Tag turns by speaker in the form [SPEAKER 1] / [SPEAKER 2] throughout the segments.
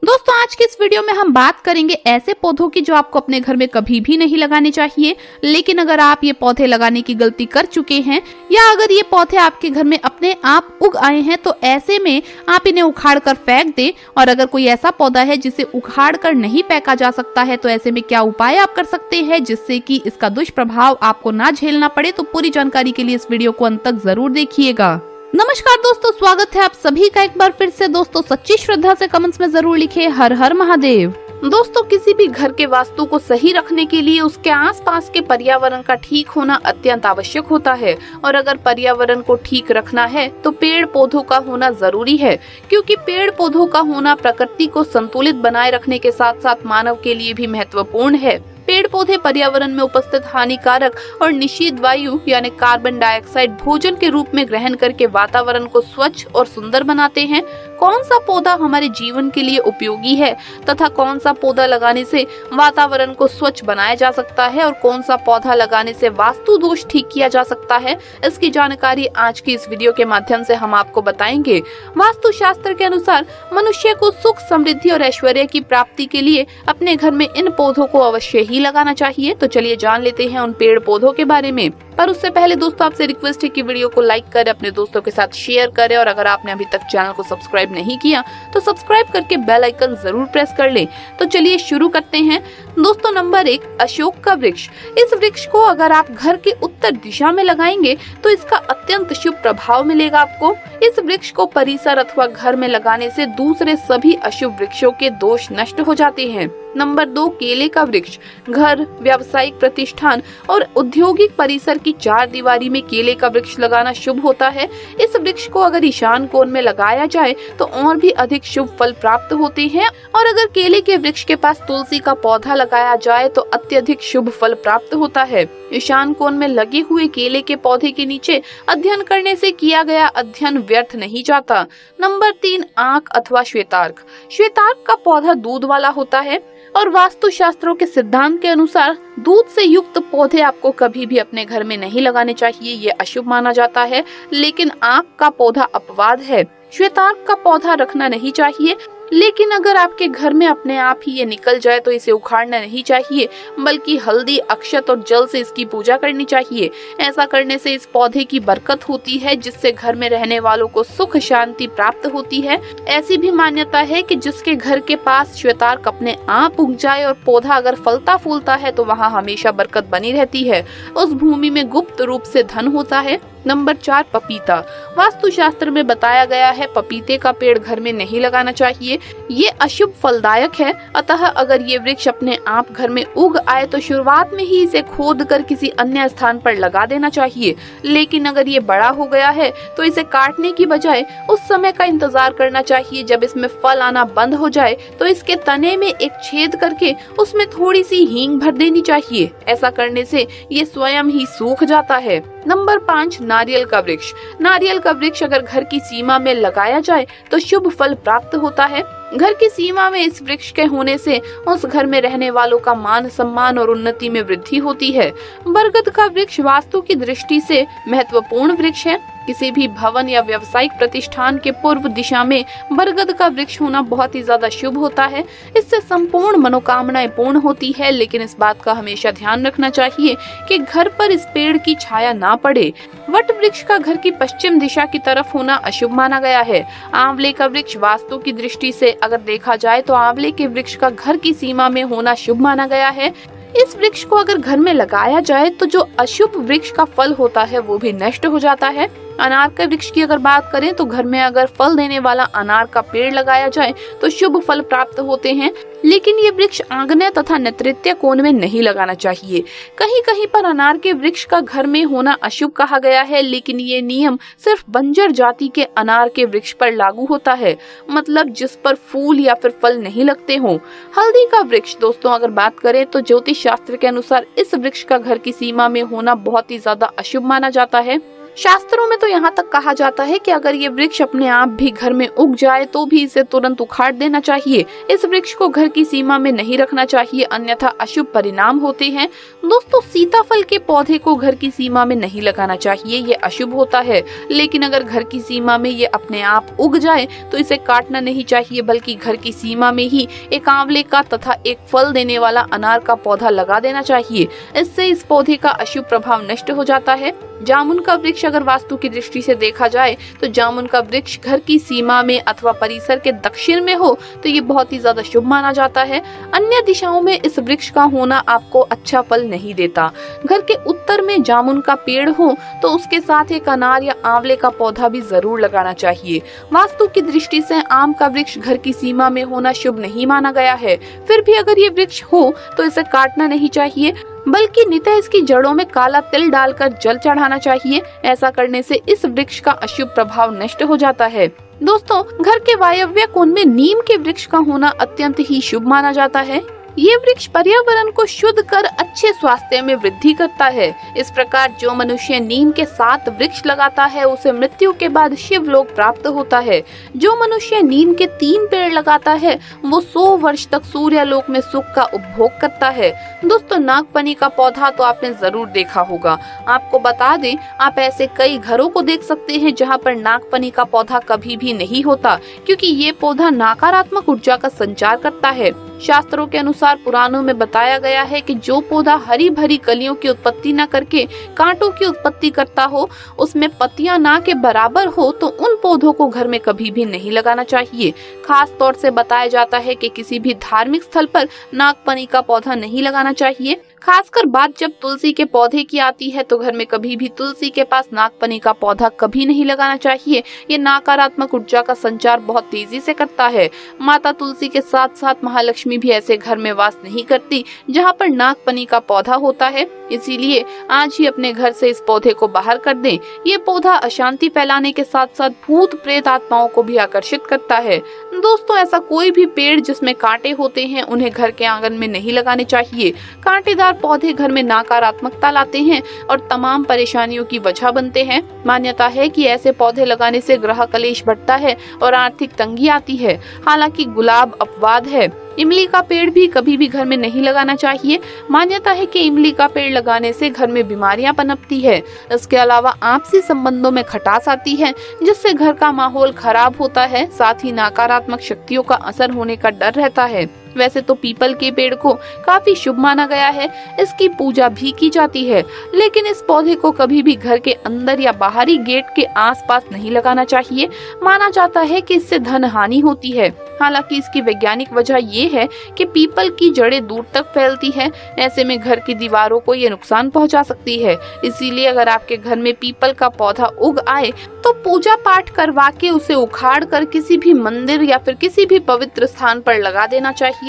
[SPEAKER 1] दोस्तों आज की इस वीडियो में हम बात करेंगे ऐसे पौधों की जो आपको अपने घर में कभी भी नहीं लगाने चाहिए, लेकिन अगर आप ये पौधे लगाने की गलती कर चुके हैं या अगर ये पौधे आपके घर में अपने आप उग आए हैं तो ऐसे में आप इन्हें उखाड़ कर फेंक दें। और अगर कोई ऐसा पौधा है जिसे उखाड़ कर नहीं फेंका जा सकता है तो ऐसे में क्या उपाय आप कर सकते हैं जिससे कि इसका दुष्प्रभाव आपको ना झेलना पड़े। तो पूरी जानकारी के लिए इस वीडियो को अंत तक जरूर देखिएगा। नमस्कार दोस्तों, स्वागत है आप सभी का एक बार फिर से। दोस्तों सच्ची श्रद्धा से कमेंट्स में जरूर लिखे हर हर महादेव। दोस्तों किसी भी घर के वास्तु को सही रखने के लिए उसके आसपास के पर्यावरण का ठीक होना अत्यंत आवश्यक होता है। और अगर पर्यावरण को ठीक रखना है तो पेड़ पौधों का होना जरूरी है, क्योंकि पेड़ पौधों का होना प्रकृति को संतुलित बनाए रखने के साथ साथ मानव के लिए भी महत्वपूर्ण है। पेड़ पौधे पर्यावरण में उपस्थित हानिकारक और निषिद्ध वायु यानी कार्बन डाइऑक्साइड भोजन के रूप में ग्रहण करके वातावरण को स्वच्छ और सुंदर बनाते हैं। कौन सा पौधा हमारे जीवन के लिए उपयोगी है तथा कौन सा पौधा लगाने से वातावरण को स्वच्छ बनाया जा सकता है और कौन सा पौधा लगाने से वास्तु दोष ठीक किया जा सकता है, इसकी जानकारी आज की इस वीडियो के माध्यम से हम आपको बताएंगे। वास्तु शास्त्र के अनुसार मनुष्य को सुख, समृद्धि और ऐश्वर्य की प्राप्ति के लिए अपने घर में इन पौधों को अवश्य ही लगाना चाहिए। तो चलिए जान लेते हैं उन पेड़ पौधों के बारे में। पर उससे पहले दोस्तों आपसे रिक्वेस्ट है कि वीडियो को लाइक करें, अपने दोस्तों के साथ शेयर करें और अगर आपने अभी तक चैनल को सब्सक्राइब नहीं किया तो सब्सक्राइब करके बेल आइकन जरूर प्रेस कर लें। तो चलिए शुरू करते हैं। दोस्तों नंबर 1, अशोक का वृक्ष। इस वृक्ष को अगर आप घर के उत्तर दिशा में लगाएंगे तो इसका अत्यंत शुभ प्रभाव मिलेगा आपको। इस वृक्ष को परिसर अथवा घर में लगाने से दूसरे सभी अशुभ वृक्षों के दोष नष्ट हो जाते हैं। नंबर 2, केले का वृक्ष। घर, व्यावसायिक प्रतिष्ठान और औद्योगिक परिसर की चार दीवारी में केले का वृक्ष लगाना शुभ होता है। इस वृक्ष को अगर ईशान कोण में लगाया जाए तो और भी अधिक शुभ फल प्राप्त होते हैं। और अगर केले के वृक्ष के पास तुलसी का पौधा लगाया जाए तो अत्यधिक शुभ फल प्राप्त होता है। ईशान कोण में लगे हुए केले के पौधे के नीचे अध्ययन करने से किया गया अध्ययन व्यर्थ नहीं जाता। नंबर 3, आंख अथवा श्वेतार्क। श्वेतार्क का पौधा दूध वाला होता है और वास्तु शास्त्रों के सिद्धांत के अनुसार दूध से युक्त पौधे आपको कभी भी अपने घर में नहीं लगाने चाहिए, ये अशुभ माना जाता है। लेकिन आंख का पौधा अपवाद है, श्वेतार्क का पौधा रखना नहीं चाहिए। लेकिन अगर आपके घर में अपने आप ही ये निकल जाए तो इसे उखाड़ना नहीं चाहिए, बल्कि हल्दी, अक्षत और जल से इसकी पूजा करनी चाहिए। ऐसा करने से इस पौधे की बरकत होती है, जिससे घर में रहने वालों को सुख शांति प्राप्त होती है। ऐसी भी मान्यता है कि जिसके घर के पास श्वेतार्क अपने आप उग जाए और पौधा अगर फलता फूलता है तो वहाँ हमेशा बरकत बनी रहती है, उस भूमि में गुप्त रूप से धन होता है। नंबर 4, पपीता। वास्तु शास्त्र में बताया गया है पपीते का पेड़ घर में नहीं लगाना चाहिए, ये अशुभ फलदायक है। अतः अगर ये वृक्ष अपने आप घर में उग आए तो शुरुआत में ही इसे खोद कर किसी अन्य स्थान पर लगा देना चाहिए। लेकिन अगर ये बड़ा हो गया है तो इसे काटने की बजाय उस समय का इंतजार करना चाहिए जब इसमें फल आना बंद हो जाए तो इसके तने में एक छेद करके उसमें थोड़ी सी हींग भर देनी चाहिए। ऐसा करने से ये स्वयं ही सूख जाता है। नंबर 5, नारियल का वृक्ष। नारियल का वृक्ष अगर घर की सीमा में लगाया जाए तो शुभ फल प्राप्त होता है। घर की सीमा में इस वृक्ष के होने से उस घर में रहने वालों का मान सम्मान और उन्नति में वृद्धि होती है। बरगद का वृक्ष वास्तु की दृष्टि से महत्वपूर्ण वृक्ष है। किसी भी भवन या व्यावसायिक प्रतिष्ठान के पूर्व दिशा में बरगद का वृक्ष होना बहुत ही ज्यादा शुभ होता है। इससे संपूर्ण मनोकामनाएं पूर्ण होती है। लेकिन इस बात का हमेशा ध्यान रखना चाहिए कि घर पर इस पेड़ की छाया ना पड़े। वट वृक्ष का घर की पश्चिम दिशा की तरफ होना अशुभ माना गया है। आंवले का वृक्ष वास्तु की दृष्टि से अगर देखा जाए तो आंवले के वृक्ष का घर की सीमा में होना शुभ माना गया है। इस वृक्ष को अगर घर में लगाया जाए तो जो अशुभ वृक्ष का फल होता है वो भी नष्ट हो जाता है। अनार के वृक्ष की अगर बात करें तो घर में अगर फल देने वाला अनार का पेड़ लगाया जाए तो शुभ फल प्राप्त होते हैं। लेकिन ये वृक्ष आग्नेय तथा नैऋत्य कोण में नहीं लगाना चाहिए। कहीं कहीं पर अनार के वृक्ष का घर में होना अशुभ कहा गया है, लेकिन ये नियम सिर्फ बंजर जाति के अनार के वृक्ष पर लागू होता है, मतलब जिस पर फूल या फिर फल नहीं लगते हों। हल्दी का वृक्ष दोस्तों अगर बात करें तो ज्योतिष शास्त्र के अनुसार इस वृक्ष का घर की सीमा में होना बहुत ही ज्यादा अशुभ माना जाता है। शास्त्रों में तो यहाँ तक कहा जाता है कि अगर ये वृक्ष अपने आप भी घर में उग जाए तो भी इसे तुरंत उखाड़ देना चाहिए। इस वृक्ष को घर की सीमा में नहीं रखना चाहिए, अन्यथा अशुभ परिणाम होते हैं। दोस्तों, सीताफल के पौधे को घर की सीमा में नहीं लगाना चाहिए, ये अशुभ होता है। लेकिन अगर घर की सीमा में ये अपने आप उग जाए तो इसे काटना नहीं चाहिए, बल्कि घर की सीमा में ही एक आंवले का तथा एक फल देने वाला अनार का पौधा लगा देना चाहिए। इससे इस पौधे का अशुभ प्रभाव नष्ट हो जाता है। जामुन का वृक्ष अगर वास्तु की दृष्टि से देखा जाए तो जामुन का वृक्ष घर की सीमा में अथवा परिसर के दक्षिण में हो तो ये बहुत ही ज्यादा शुभ माना जाता है। अन्य दिशाओं में इस वृक्ष का होना आपको अच्छा फल नहीं देता। घर के उत्तर में जामुन का पेड़ हो तो उसके साथ एक अनार या आंवले का पौधा भी जरूर लगाना चाहिए। वास्तु की दृष्टि से आम का वृक्ष घर की सीमा में होना शुभ नहीं माना गया है। फिर भी अगर ये वृक्ष हो तो इसे काटना नहीं चाहिए, बल्कि नित्य इसकी जड़ों में काला तिल डालकर जल चढ़ाना चाहिए। ऐसा करने से इस वृक्ष का अशुभ प्रभाव नष्ट हो जाता है। दोस्तों, घर के वायव्य कोण में नीम के वृक्ष का होना अत्यंत ही शुभ माना जाता है। ये वृक्ष पर्यावरण को शुद्ध कर अच्छे स्वास्थ्य में वृद्धि करता है। इस प्रकार जो मनुष्य नीम के 7 वृक्ष लगाता है उसे मृत्यु के बाद शिवलोक प्राप्त होता है। जो मनुष्य नीम के 3 पेड़ लगाता है वो 100 वर्ष तक सूर्यलोक में सुख का उपभोग करता है। दोस्तों, नागफनी का पौधा तो आपने जरूर देखा होगा। आपको बता दें, आप ऐसे कई घरों को देख सकते हैं जहाँ पर नागफनी का पौधा कभी भी नहीं होता, क्योंकि ये पौधा नकारात्मक ऊर्जा का संचार करता है। शास्त्रों के अनुसार पुराणों में बताया गया है कि जो पौधा हरी भरी कलियों की उत्पत्ति न करके कांटों की उत्पत्ति करता हो, उसमें पत्तियां ना के बराबर हो, तो उन पौधों को घर में कभी भी नहीं लगाना चाहिए। खास तौर से बताया जाता है कि किसी भी धार्मिक स्थल पर नागफनी का पौधा नहीं लगाना चाहिए। खासकर बात जब तुलसी के पौधे की आती है तो घर में कभी भी तुलसी के पास नागफनी का पौधा कभी नहीं लगाना चाहिए। ये नकारात्मक ऊर्जा का संचार बहुत तेजी से करता है। माता तुलसी के साथ साथ महालक्ष्मी भी ऐसे घर में वास नहीं करती जहाँ पर नागफनी का पौधा होता है। इसीलिए आज ही अपने घर से इस पौधे को बाहर कर दें। ये पौधा अशांति फैलाने के साथ साथ भूत प्रेत आत्माओं को भी आकर्षित करता है। दोस्तों, ऐसा कोई भी पेड़ जिसमें कांटे होते हैं उन्हें घर के आंगन में नहीं लगाने चाहिए। कांटेदार पौधे घर में नकारात्मकता लाते हैं और तमाम परेशानियों की वजह बनते हैं। मान्यता है कि ऐसे पौधे लगाने से ग्रह कलेश बढ़ता है और आर्थिक तंगी आती है। हालांकि गुलाब अपवाद है। इमली का पेड़ भी कभी भी घर में नहीं लगाना चाहिए। मान्यता है कि इमली का पेड़ लगाने से घर में बीमारियां पनपती है। इसके अलावा आपसी संबंधों में खटास आती है, जिससे घर का माहौल खराब होता है। साथ ही नकारात्मक शक्तियों का असर होने का डर रहता है। वैसे तो पीपल के पेड़ को काफी शुभ माना गया है, इसकी पूजा भी की जाती है, लेकिन इस पौधे को कभी भी घर के अंदर या बाहरी गेट के आसपास नहीं लगाना चाहिए। माना जाता है कि इससे धन हानि होती है। हालांकि इसकी वैज्ञानिक वजह ये है कि पीपल की जड़ें दूर तक फैलती है। ऐसे में घर की दीवारों को ये नुकसान पहुंचा सकती है। इसीलिए अगर आपके घर में पीपल का पौधा उग आए तो पूजा पाठ करवा के उसे उखाड़ कर किसी भी मंदिर या फिर किसी भी पवित्र स्थान पर लगा देना चाहिए।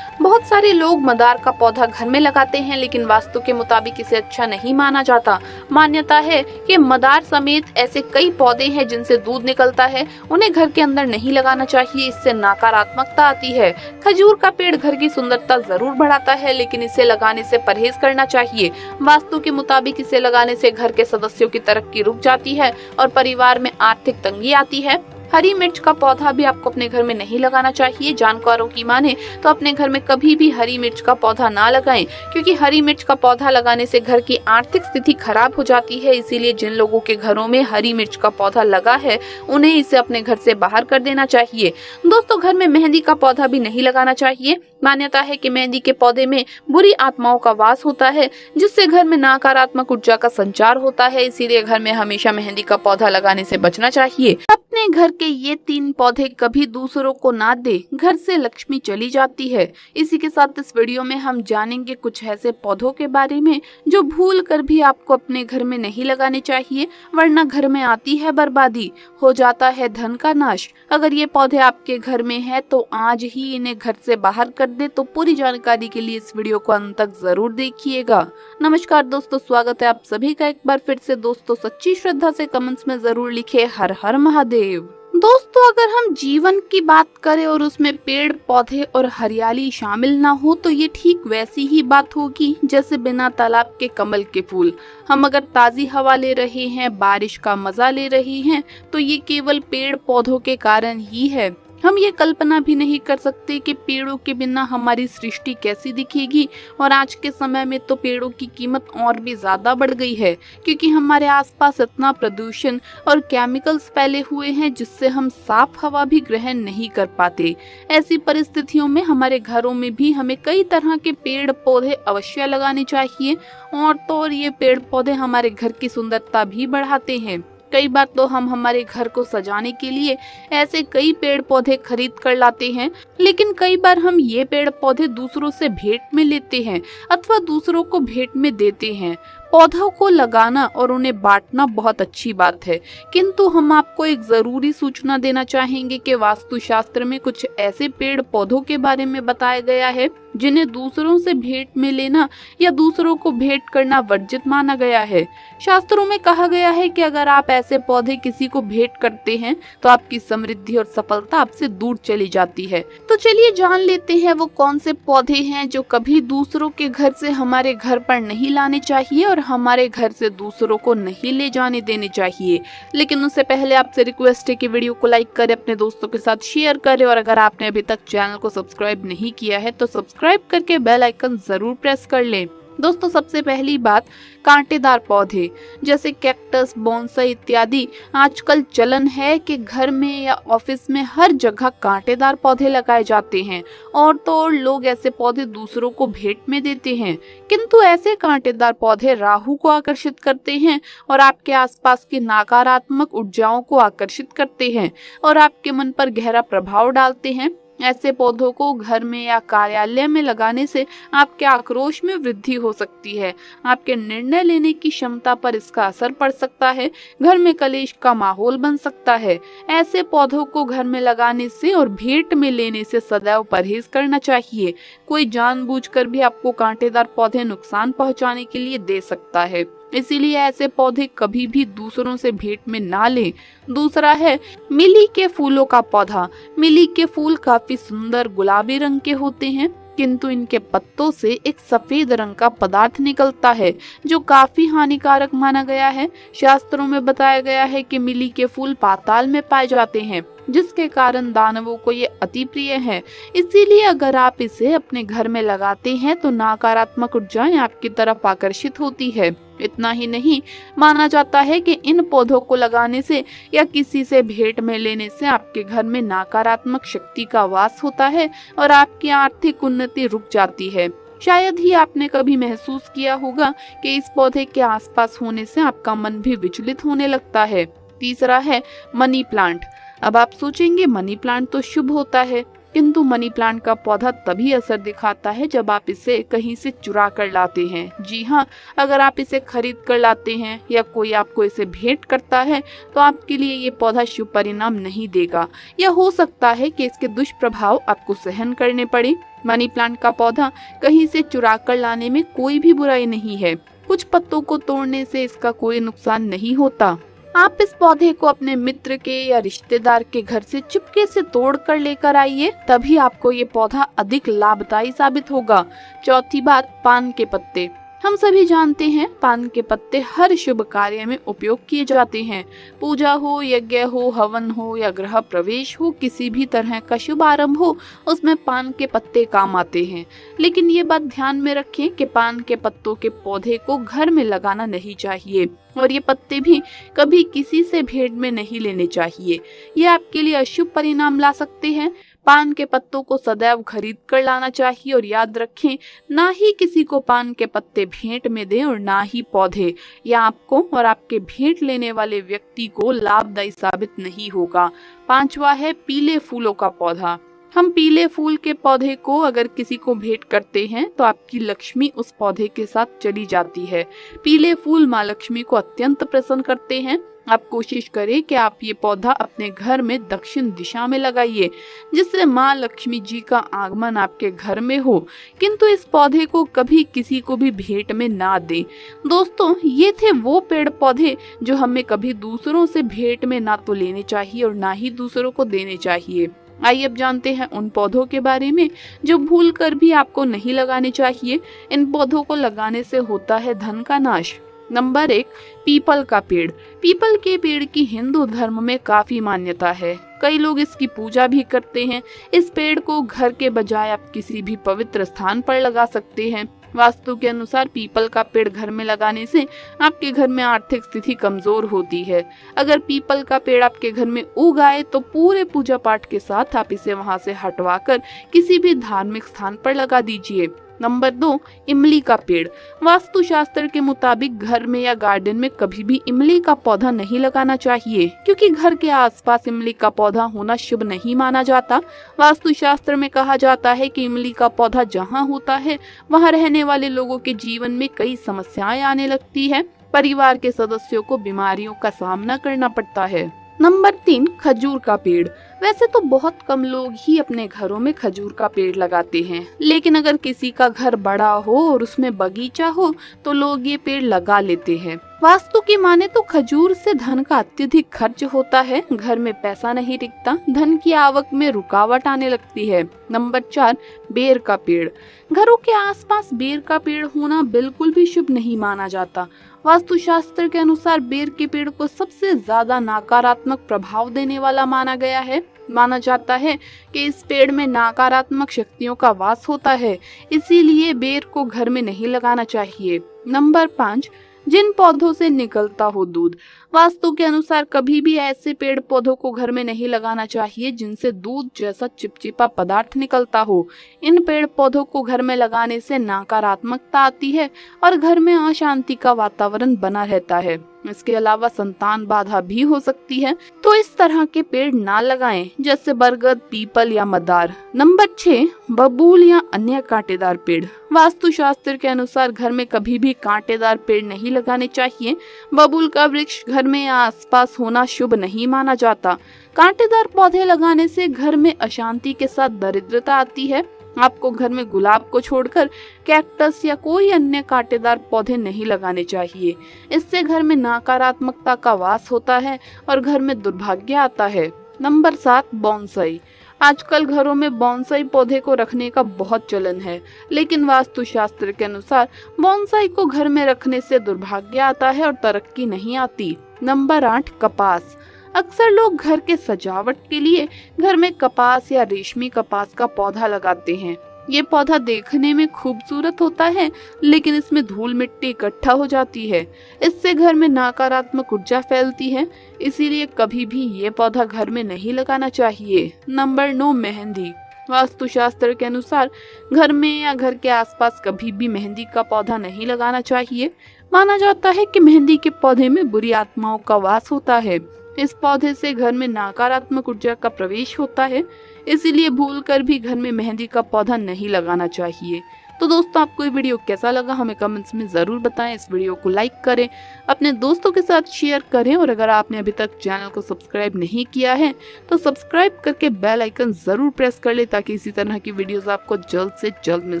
[SPEAKER 1] बहुत सारे लोग मदार का पौधा घर में लगाते हैं, लेकिन वास्तु के मुताबिक इसे अच्छा नहीं माना जाता। मान्यता है कि मदार समेत ऐसे कई पौधे हैं जिनसे दूध निकलता है, उन्हें घर के अंदर नहीं लगाना चाहिए। इससे नकारात्मकता आती है। खजूर का पेड़ घर की सुंदरता जरूर बढ़ाता है, लेकिन इसे लगाने से परहेज करना चाहिए। वास्तु के मुताबिक इसे लगाने से घर के सदस्यों की तरक्की रुक जाती है और परिवार में आर्थिक तंगी आती है। हरी मिर्च का पौधा भी आपको अपने घर में नहीं लगाना चाहिए। जानकारों की माने तो अपने घर में कभी भी हरी मिर्च का पौधा ना लगाएं, क्योंकि हरी मिर्च का पौधा लगाने से घर की आर्थिक स्थिति खराब हो जाती है। इसीलिए जिन लोगों के घरों में हरी मिर्च का पौधा लगा है उन्हें इसे अपने घर से बाहर कर देना चाहिए। दोस्तों, घर में मेहंदी का पौधा भी नहीं लगाना चाहिए। मान्यता है कि मेहंदी के पौधे में बुरी आत्माओं का वास होता है, जिससे घर में नकारात्मक ऊर्जा का संचार होता है। इसीलिए घर में हमेशा मेहंदी का पौधा लगाने से बचना चाहिए। अपने घर के ये 3 पौधे कभी दूसरों को ना दे, घर से लक्ष्मी चली जाती है। इसी के साथ इस वीडियो में हम जानेंगे कुछ ऐसे पौधों के बारे में जो भूल कर भी आपको अपने घर में नहीं लगाने चाहिए, वरना घर में आती है बर्बादी, हो जाता है धन का नाश। अगर ये पौधे आपके घर में है तो आज ही इन्हें घर से बाहर कर दे। तो पूरी जानकारी के लिए इस वीडियो को अंत तक जरूर देखिएगा। नमस्कार दोस्तों, स्वागत है आप सभी का एक बार फिर से। दोस्तों, सच्ची श्रद्धा से कमेंट्स में जरूर लिखे हर हर महादेव। दोस्तों, अगर हम जीवन की बात करें और उसमें पेड़ पौधे और हरियाली शामिल ना हो तो ये ठीक वैसी ही बात होगी जैसे बिना तालाब के कमल के फूल। हम अगर ताजी हवा ले रहे हैं, बारिश का मजा ले रहे हैं, तो ये केवल पेड़ पौधों के कारण ही है। हम ये कल्पना भी नहीं कर सकते कि पेड़ों के बिना हमारी सृष्टि कैसी दिखेगी। और आज के समय में तो पेड़ों की कीमत और भी ज्यादा बढ़ गई है, क्योंकि हमारे आसपास इतना प्रदूषण और केमिकल्स फैले हुए हैं जिससे हम साफ हवा भी ग्रहण नहीं कर पाते। ऐसी परिस्थितियों में हमारे घरों में भी हमें कई तरह के पेड़ पौधे अवश्य लगाने चाहिए। और तो और ये पेड़ पौधे हमारे घर की सुंदरता भी बढ़ाते हैं। कई बार तो हम हमारे घर को सजाने के लिए ऐसे कई पेड़ पौधे खरीद कर लाते हैं, लेकिन कई बार हम ये पेड़ पौधे दूसरों से भेंट में लेते हैं अथवा दूसरों को भेंट में देते हैं। पौधों को लगाना और उन्हें बांटना बहुत अच्छी बात है, किंतु हम आपको एक जरूरी सूचना देना चाहेंगे कि वास्तुशास्त्र में कुछ ऐसे पेड़ पौधों के बारे में बताया गया है जिन्हें दूसरों से भेंट में लेना या दूसरों को भेंट करना वर्जित माना गया है। शास्त्रों में कहा गया है कि अगर आप ऐसे पौधे किसी को भेंट करते हैं तो आपकी समृद्धि और सफलता आपसे दूर चली जाती है। तो चलिए जान लेते हैं वो कौन से पौधे हैं जो कभी दूसरों के घर से हमारे घर पर नहीं लाने चाहिए और हमारे घर से दूसरों को नहीं ले जाने देने चाहिए। लेकिन उससे पहले आपसे रिक्वेस्ट है कि वीडियो को लाइक करें, अपने दोस्तों के साथ शेयर करें और अगर आपने अभी तक चैनल को सब्सक्राइब नहीं किया है तो सब्सक्राइब करके बेल आइकन जरूर प्रेस कर लें। दोस्तों, सबसे पहली बात, कांटेदार पौधे जैसे कैक्टस, बोनसाई इत्यादि। आजकल चलन है कि घर में या ऑफिस में हर जगह कांटेदार पौधे लगाए जाते हैं और तो और लोग ऐसे पौधे दूसरों को भेंट में देते हैं। किंतु ऐसे कांटेदार पौधे राहु को आकर्षित करते हैं और आपके आसपास की नकारात्मक ऊर्जाओं को आकर्षित करते हैं और आपके मन पर गहरा प्रभाव डालते हैं। ऐसे पौधों को घर में या कार्यालय में लगाने से आपके आक्रोश में वृद्धि हो सकती है, आपके निर्णय लेने की क्षमता पर इसका असर पड़ सकता है, घर में कलेश का माहौल बन सकता है। ऐसे पौधों को घर में लगाने से और भेंट में लेने से सदैव परहेज करना चाहिए। कोई जानबूझकर भी आपको कांटेदार पौधे नुकसान पहुंचाने के लिए दे सकता है, इसीलिए ऐसे पौधे कभी भी दूसरों से भेंट में ना लें। दूसरा है मिली के फूलों का पौधा। मिली के फूल काफी सुंदर गुलाबी रंग के होते हैं, किंतु इनके पत्तों से एक सफेद रंग का पदार्थ निकलता है जो काफी हानिकारक माना गया है। शास्त्रों में बताया गया है कि मिली के फूल पाताल में पाए जाते हैं, जिसके कारण दानवों को ये अति प्रिय है। इसीलिए अगर आप इसे अपने घर में लगाते हैं तो नकारात्मक ऊर्जाएं आपकी तरफ आकर्षित होती है। इतना ही नहीं, माना जाता है कि इन पौधों को लगाने से या किसी से भेंट में लेने से आपके घर में नकारात्मक शक्ति का वास होता है और आपकी आर्थिक उन्नति रुक जाती है। शायद ही आपने कभी महसूस किया होगा कि इस पौधे के आसपास होने से आपका मन भी विचलित होने लगता है। तीसरा है मनी प्लांट। अब आप सोचेंगे मनी प्लांट तो शुभ होता है, किंतु मनी प्लांट का पौधा तभी असर दिखाता है जब आप इसे कहीं से चुरा कर लाते हैं। जी हाँ, अगर आप इसे खरीद कर लाते हैं या कोई आपको इसे भेंट करता है तो आपके लिए ये पौधा शुभ परिणाम नहीं देगा, या हो सकता है कि इसके दुष्प्रभाव आपको सहन करने पड़े। मनी प्लांट का पौधा कहीं से चुरा कर लाने में कोई भी बुराई नहीं है। कुछ पत्तों को तोड़ने से इसका कोई नुकसान नहीं होता। आप इस पौधे को अपने मित्र के या रिश्तेदार के घर से चुपके से तोड़ कर लेकर आइए, तभी आपको ये पौधा अधिक लाभदायी साबित होगा। चौथी बात, पान के पत्ते। हम सभी जानते हैं पान के पत्ते हर शुभ कार्य में उपयोग किए जाते हैं। पूजा हो, यज्ञ हो, हवन हो या गृह प्रवेश हो, किसी भी तरह का शुभ आरंभ हो, उसमें पान के पत्ते काम आते हैं। लेकिन ये बात ध्यान में रखें कि पान के पत्तों के पौधे को घर में लगाना नहीं चाहिए और ये पत्ते भी कभी किसी से भेंट में नहीं लेने चाहिए। ये आपके लिए अशुभ परिणाम ला सकते हैं। पान के पत्तों को सदैव खरीद कर लाना चाहिए और याद रखें, ना ही किसी को पान के पत्ते भेंट में दें और ना ही पौधे। यह आपको और आपके भेंट लेने वाले व्यक्ति को लाभदायी साबित नहीं होगा। पांचवा है पीले फूलों का पौधा। हम पीले फूल के पौधे को अगर किसी को भेंट करते हैं तो आपकी लक्ष्मी उस पौधे के साथ चली जाती है। पीले फूल माँ लक्ष्मी को अत्यंत प्रसन्न करते हैं। आप कोशिश करें कि आप ये पौधा अपने घर में दक्षिण दिशा में लगाइए, जिससे माँ लक्ष्मी जी का आगमन आपके घर में हो। किंतु इस पौधे को कभी किसी को भी भेंट में ना दें। दोस्तों, ये थे वो पेड़ पौधे जो हमें कभी दूसरों से भेंट में ना तो लेने चाहिए और ना ही दूसरों को देने चाहिए। आइए अब जानते हैं उन पौधों के बारे में जो भूलकर भी आपको नहीं लगाने चाहिए। इन पौधों को लगाने से होता है धन का नाश। नंबर 1, पीपल का पेड़। पीपल के पेड़ की हिंदू धर्म में काफी मान्यता है। कई लोग इसकी पूजा भी करते हैं। इस पेड़ को घर के बजाय आप किसी भी पवित्र स्थान पर लगा सकते हैं। वास्तु के अनुसार पीपल का पेड़ घर में लगाने से आपके घर में आर्थिक स्थिति कमजोर होती है। अगर पीपल का पेड़ आपके घर में उग आए तो पूरे पूजा पाठ के साथ आप इसे वहां से हटवाकर किसी भी धार्मिक स्थान पर लगा दीजिए। नंबर 2, इमली का पेड़। वास्तु शास्त्र के मुताबिक घर में या गार्डन में कभी भी इमली का पौधा नहीं लगाना चाहिए, क्योंकि घर के आसपास इमली का पौधा होना शुभ नहीं माना जाता। वास्तु शास्त्र में कहा जाता है कि इमली का पौधा जहाँ होता है वहाँ रहने वाले लोगों के जीवन में कई समस्याएं आने लगती है। परिवार के सदस्यों को बीमारियों का सामना करना पड़ता है। नंबर 3, खजूर का पेड़। वैसे तो बहुत कम लोग ही अपने घरों में खजूर का पेड़ लगाते हैं, लेकिन अगर किसी का घर बड़ा हो और उसमें बगीचा हो तो लोग ये पेड़ लगा लेते हैं। वास्तु की माने तो खजूर से धन का अत्यधिक खर्च होता है, घर में पैसा नहीं टिकता, धन की आवक में रुकावट आने लगती है। नंबर 4, बेर का पेड़। घरों के आसपास बेर का पेड़ होना बिल्कुल भी शुभ नहीं माना जाता। वास्तु शास्त्र के अनुसार बेर के पेड़ को सबसे ज्यादा नकारात्मक प्रभाव देने वाला माना गया है। माना जाता है कि इस पेड़ में नकारात्मक शक्तियों का वास होता है, इसीलिए बेर को घर में नहीं लगाना चाहिए। नंबर 5, जिन पौधों से निकलता हो दूध। वास्तु के अनुसार कभी भी ऐसे पेड़ पौधों को घर में नहीं लगाना चाहिए जिनसे दूध जैसा चिपचिपा पदार्थ निकलता हो। इन पेड़ पौधों को घर में लगाने से नकारात्मकता आती है और घर में अशांति का वातावरण बना रहता है। इसके अलावा संतान बाधा भी हो सकती है, तो इस तरह के पेड़ ना लगाएं, जैसे बरगद, पीपल या मदार। नंबर 6, बबूल या अन्य कांटेदार पेड़। वास्तु शास्त्र के अनुसार घर में कभी भी कांटेदार पेड़ नहीं लगाने चाहिए। बबूल का वृक्ष घर में आसपास होना शुभ नहीं माना जाता। कांटेदार पौधे लगाने से घर में अशांति के साथ दरिद्रता आती है। आपको घर में गुलाब को छोड़कर कैक्टस या कोई अन्य कांटेदार पौधे नहीं लगाने चाहिए। इससे घर में नकारात्मकता का वास होता है और घर में दुर्भाग्य आता है। Number 7, bonsai. आजकल घरों में बोनसाई पौधे को रखने का बहुत चलन है, लेकिन वास्तु शास्त्र के अनुसार बोनसाई को घर में रखने से दुर्भाग्य आता है और तरक्की नहीं आती। नंबर 8, कपास। अक्सर लोग घर के सजावट के लिए घर में कपास या रेशमी कपास का पौधा लगाते हैं। ये पौधा देखने में खूबसूरत होता है, लेकिन इसमें धूल मिट्टी इकट्ठा हो जाती है। इससे घर में नकारात्मक ऊर्जा फैलती है, इसीलिए कभी भी ये पौधा घर में नहीं लगाना चाहिए। नंबर 9, मेहंदी। वास्तु शास्त्र के अनुसार घर में या घर के आसपास कभी भी मेहंदी का पौधा नहीं लगाना चाहिए। माना जाता है कि मेहंदी के पौधे में बुरी आत्माओं का वास होता है। इस पौधे से घर में नकारात्मक ऊर्जा का प्रवेश होता है, इसीलिए भूलकर भी घर में मेहंदी का पौधा नहीं लगाना चाहिए। तो दोस्तों, आपको ये वीडियो कैसा लगा हमें कमेंट्स में जरूर बताएं। इस वीडियो को लाइक करें, अपने दोस्तों के साथ शेयर करें और अगर आपने अभी तक चैनल को सब्सक्राइब नहीं किया है तो सब्सक्राइब करके बेल आइकन जरूर प्रेस कर ले, ताकि इसी तरह की वीडियोस आपको जल्द से जल्द मिल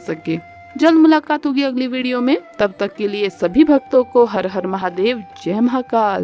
[SPEAKER 1] सके। जल्द मुलाकात होगी अगली वीडियो में। तब तक के लिए सभी भक्तों को हर हर महादेव, जय महाकाल।